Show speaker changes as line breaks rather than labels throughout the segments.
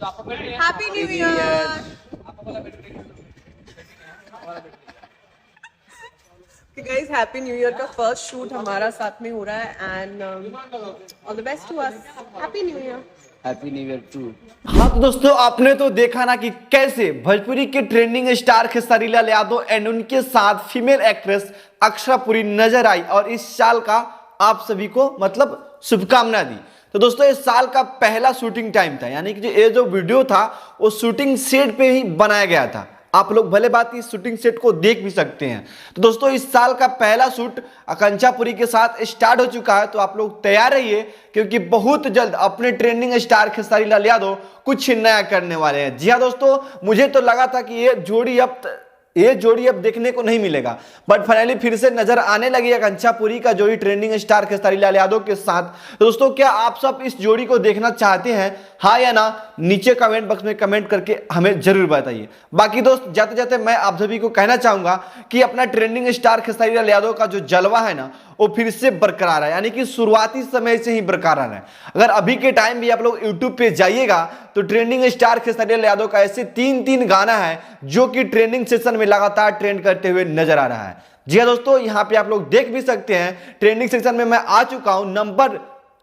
Happy new year. Guys happy new year का first shoot हमारा साथ में हो रहा है and all the best to us. Happy new year.
Happy new year too. हाँ तो दोस्तों, आपने तो देखा ना कि कैसे भोजपुरी के trending star Khesari Lal Yadav and उनके साथ फीमेल एक्ट्रेस अक्षरा पुरी नजर आई और इस साल का आप सभी को मतलब शुभकामना दी। तो दोस्तों, इस साल का पहला शूटिंग टाइम था, यानी कि ये जो वीडियो था वो शूटिंग सेट पे ही बनाया गया था। आप लोग भले बात इस शूटिंग सेट को देख भी सकते हैं। तो दोस्तों, इस साल का पहला शूट आकांक्षा पुरी के साथ स्टार्ट हो चुका है, तो आप लोग तैयार रहिए क्योंकि बहुत जल्द अपने ट्रेंडिंग स्टार खेसारी लाल यादव कुछ नया करने वाले हैं। जी हाँ दोस्तों, मुझे तो लगा था कि ये जोड़ी अब देखने को नहीं मिलेगा, बट फाइनली फिर से नजर आने लगी आकांक्षा पुरी का जोड़ी ट्रेंडिंग स्टार खेसारी लाल यादव के साथ। तो दोस्तों, क्या आप सब इस जोड़ी को देखना चाहते हैं, हाँ या ना? नीचे कमेंट बॉक्स में कमेंट करके हमें जरूर बताइए। बाकी दोस्त, जाते जाते मैं आप सभी को कहना चाहूंगा कि अपना ट्रेंडिंग स्टार खेसारी लाल यादव का जो जलवा है ना, वो फिर से बरकरार है, यानी कि शुरुआती समय से ही बरकरार है। अगर अभी के टाइम भी आप लोग यूट्यूब पे जाइएगा तो ट्रेंडिंग स्टार खेसारी लाल यादव का ऐसे तीन गाना है जो कि ट्रेंडिंग सेशन में लगातार ट्रेंड करते हुए नजर आ रहा है। जी हाँ दोस्तों, यहाँ पे आप लोग देख भी सकते हैं ट्रेंडिंग सेक्शन में मैं आ चुका हूं। नंबर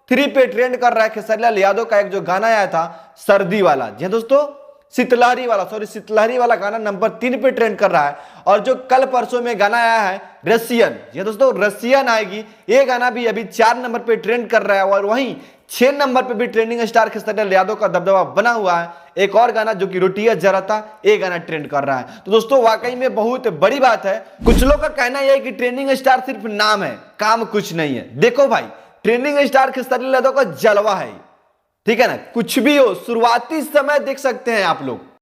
3 पे ट्रेंड कर रहा है खेसारी लाल यादव का एक जो गाना आया था सर्दी वाला। जी हाँ दोस्तों, शीतलहरी वाला गाना नंबर 3 पे ट्रेंड कर रहा है। और जो कल परसों में गाना आया है रसियन, ये दोस्तों रसियन आएगी, ये गाना भी अभी 4 नंबर पे ट्रेंड कर रहा है। और वहीं 6 नंबर पे भी ट्रेंडिंग स्टार खेसारी लाल यादव का दबदबा बना हुआ है। एक और गाना जो कि रोटिया जरा था, ये गाना ट्रेंड कर रहा है। तो दोस्तों, वाकई में बहुत बड़ी बात है। कुछ लोग का कहना यह है कि ट्रेंडिंग स्टार सिर्फ नाम है, काम कुछ नहीं है। देखो भाई, ट्रेंडिंग स्टार खेसारी लाल यादव का जलवा है, ठीक है ना? कुछ भी हो, शुरुआती समय देख सकते हैं आप लोग।